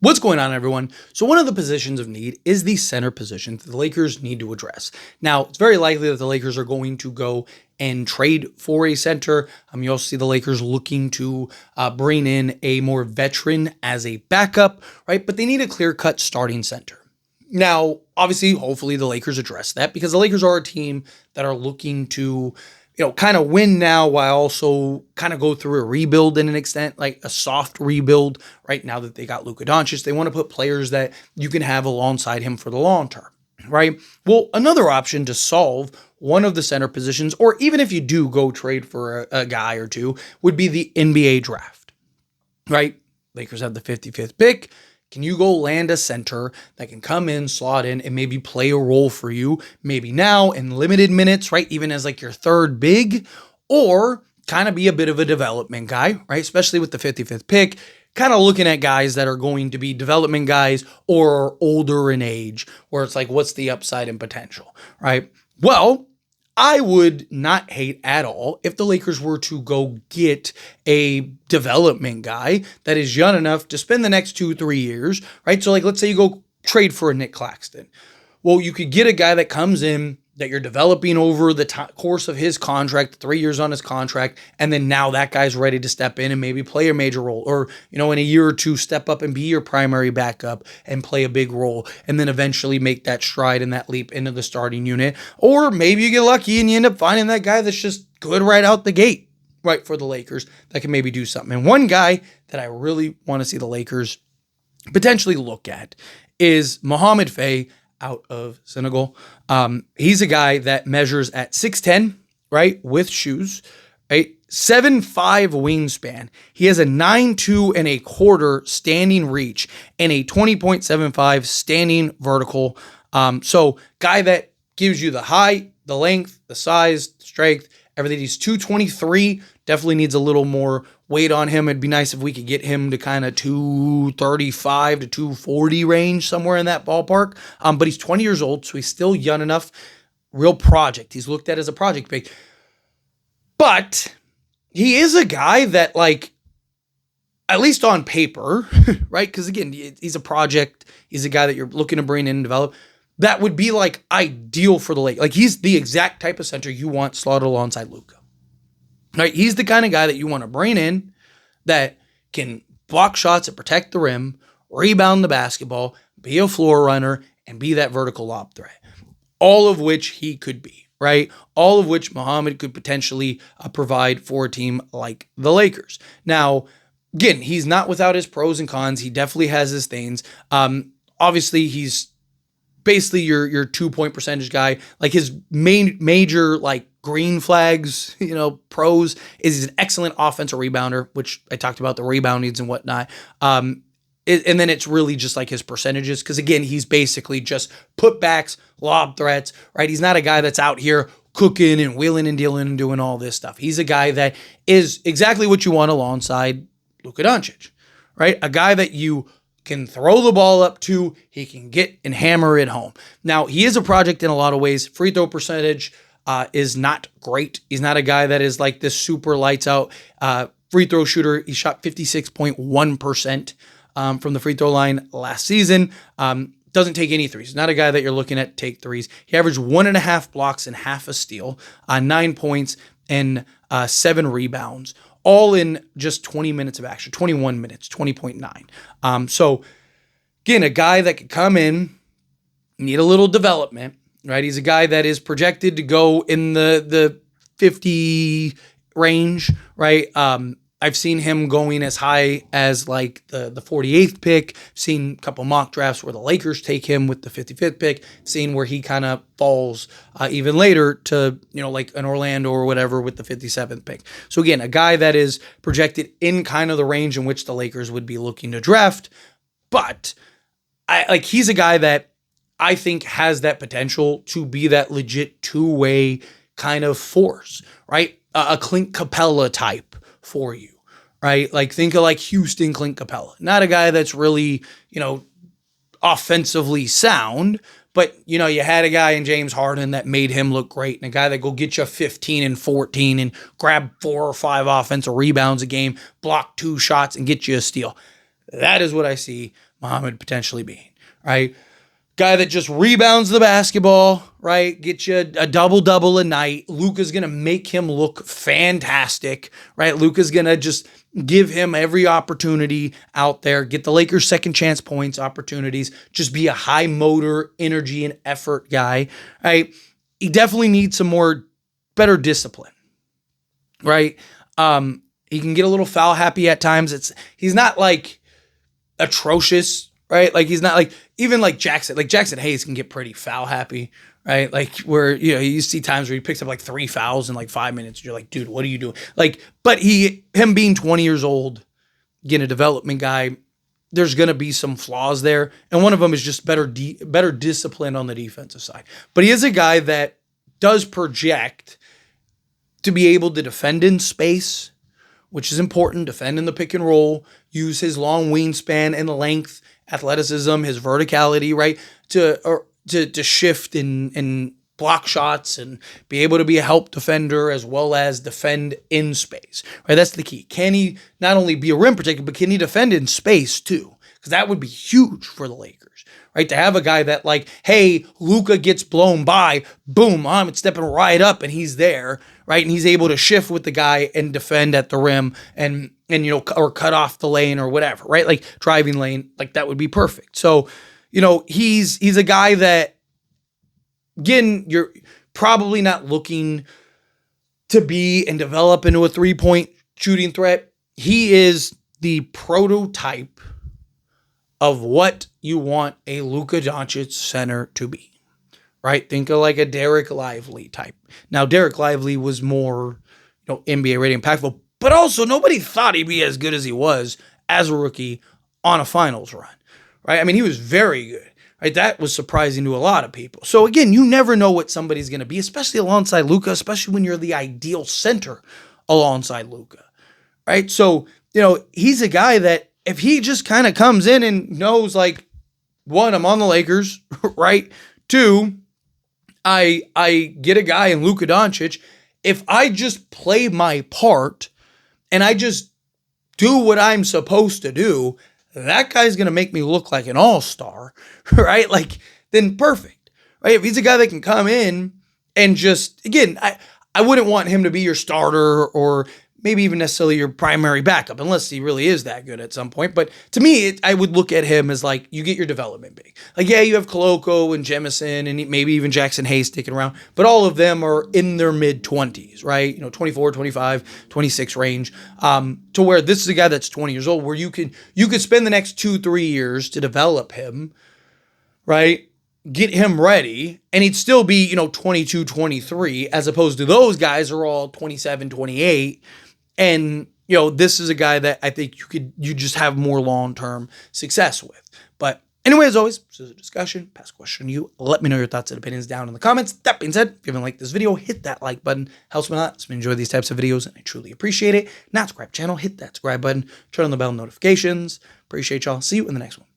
What's going on, everyone? So one of the positions of need is the center position that the Lakers need to address. Now, it's very likely that the Lakers are going to go and trade for a center. You also see the Lakers looking to bring in a more veteran as a backup, right? But they need a clear-cut starting center. Now, obviously, hopefully the Lakers address that because the Lakers are a team that are looking to kind of win now while also kind of go through a rebuild in an extent, like a soft rebuild, right? Now that they got Luka Doncic, they want to put players that you can have alongside him for the long term, right? Well, another option to solve one of the center positions, or even if you do go trade for a guy or two, would be the NBA draft, right? Lakers have the 55th pick. Can you go land a center that can come in, slot in, and maybe play a role for you, maybe now in limited minutes, right? Even as like your third big, or kind of be a bit of a development guy, right? Especially with the 55th pick, kind of looking at guys that are going to be development guys or older in age, where it's like, what's the upside and potential, right? Well, I would not hate at all if the Lakers were to go get a development guy that is young enough to spend the next 2-3 years, right? So like, let's say you go trade for a Nick Claxton. Well, you could get a guy that comes in that you're developing over the course of his contract, 3 years on his contract, and then now that guy's ready to step in and maybe play a major role, or, in a year or two, step up and be your primary backup and play a big role, and then eventually make that stride and that leap into the starting unit. Or maybe you get lucky and you end up finding that guy that's just good right out the gate, right, for the Lakers that can maybe do something. And one guy that I really want to see the Lakers potentially look at is Mouhamed Faye out of Senegal. He's a guy that measures at 6'10", right, with shoes, right, 7'5" wingspan. He has a 9'2" and a quarter standing reach and a 20.75 standing vertical. So guy that gives you the height, the length, the size, the strength, everything. He's 223, definitely needs a little more weight on him. It'd be nice if we could get him to kind of 235 to 240 range, somewhere in that ballpark. But he's 20 years old, so he's still young enough. Real project. He's looked at as a project pick. But he is a guy that, like, at least on paper, right? Because again, he's a project. He's a guy that you're looking to bring in and develop. That would be like ideal for the Lakers. Like, he's the exact type of center you want slotted alongside Luka. Right? He's the kind of guy that you want to bring in that can block shots and protect the rim, rebound the basketball, be a floor runner, and be that vertical lob threat. All of which he could be, right? All of which Mohamad could potentially provide for a team like the Lakers. Now, again, he's not without his pros and cons. He definitely has his things. Obviously, he's basically your 2-point percentage guy. Like, his major like green flags, pros, is he's an excellent offensive rebounder, which I talked about the reboundings and whatnot. And then it's really just like his percentages, because again, he's basically just putbacks, lob threats, right? He's not a guy that's out here cooking and wheeling and dealing and doing all this stuff. He's a guy that is exactly what you want alongside Luka Doncic, right? A guy that you can throw the ball up to, he can get and hammer it home. Now, he is a project in a lot of ways. Free throw percentage is not great. He's not a guy that is like this super lights out free throw shooter. He shot 56.1% from the free throw line last season. Doesn't take any threes. Not a guy that you're looking at take threes. He averaged 1.5 blocks and half a steal, 9 points and 7 rebounds, all in just 20 minutes of action, 21 minutes, 20.9. So again, a guy that could come in, need a little development, right? He's a guy that is projected to go in the 50 range, right? I've seen him going as high as like the 48th pick. Seen a couple mock drafts where the Lakers take him with the 55th pick. Seen where he kind of falls even later to, like an Orlando or whatever with the 57th pick. So again, a guy that is projected in kind of the range in which the Lakers would be looking to draft. But he's a guy that I think has that potential to be that legit two-way kind of force, right? A Clint Capella type for you, right? Like, think of like Houston Clint Capella. Not a guy that's really, offensively sound, but, you had a guy in James Harden that made him look great, and a guy that go get you 15 and 14 and grab 4 or 5 offensive rebounds a game, block 2 shots, and get you a steal. That is what I see Mohamad potentially being, right? Guy that just rebounds the basketball, right? Get you a double-double a night. Luka's going to make him look fantastic, right? Luka's going to just give him every opportunity out there, get the Lakers second chance points opportunities, just be a high motor, energy, and effort guy, right? He definitely needs some better discipline, right? He can get a little foul happy at times. He's not like atrocious, right? Like he's not like even like Jackson Hayes can get pretty foul happy, right? Like where, you see times where he picks up like 3 fouls in like 5 minutes. And you're like, dude, what are you doing? Like, but him being 20 years old, getting a development guy, there's going to be some flaws there. And one of them is just better discipline on the defensive side. But he is a guy that does project to be able to defend in space, which is important, defend in the pick and roll, use his long wingspan and length, athleticism, his verticality, right, to shift and block shots and be able to be a help defender as well as defend in space, right? That's the key. Can he not only be a rim protector, but can he defend in space too? Because that would be huge for the Lakers, right? To have a guy that like, hey, Luka gets blown by, boom, I'm stepping right up and he's there, right? And he's able to shift with the guy and defend at the rim and or cut off the lane or whatever, right? Like driving lane, like that would be perfect. So, he's a guy that, again, you're probably not looking to be and develop into a 3-point shooting threat. He is the prototype of what you want a Luka Doncic center to be, right? Think of like a Derek Lively type. Now, Derek Lively was more, NBA rated impactful, but also nobody thought he'd be as good as he was as a rookie on a finals run, right? I mean, he was very good, right? That was surprising to a lot of people. So again, you never know what somebody's going to be, especially alongside Luka, especially when you're the ideal center alongside Luka, right? So, he's a guy that if he just kind of comes in and knows, like, 1, I'm on the Lakers, right? 2, I get a guy in Luka Doncic. If I just play my part and I just do what I'm supposed to do, that guy's going to make me look like an all-star, right? Like, then perfect, right? If he's a guy that can come in and just, again, I wouldn't want him to be your starter or maybe even necessarily your primary backup, unless he really is that good at some point. But to me, I would look at him as like, you get your development big. Like, yeah, you have Koloko and Jemison and maybe even Jackson Hayes sticking around, but all of them are in their mid-20s, right? 24, 25, 26 range, to where this is a guy that's 20 years old, where you could spend the next 2-3 years to develop him, right? Get him ready, and he'd still be, 22, 23, as opposed to those guys are all 27, 28. And, this is a guy that I think you just have more long-term success with. But anyway, as always, this is a discussion, pass a question to you. Let me know your thoughts and opinions down in the comments. That being said, if you haven't liked this video, hit that like button. Helps me a lot. Helps me enjoy these types of videos, and I truly appreciate it. Not subscribe channel, hit that subscribe button. Turn on the bell notifications. Appreciate y'all. See you in the next one.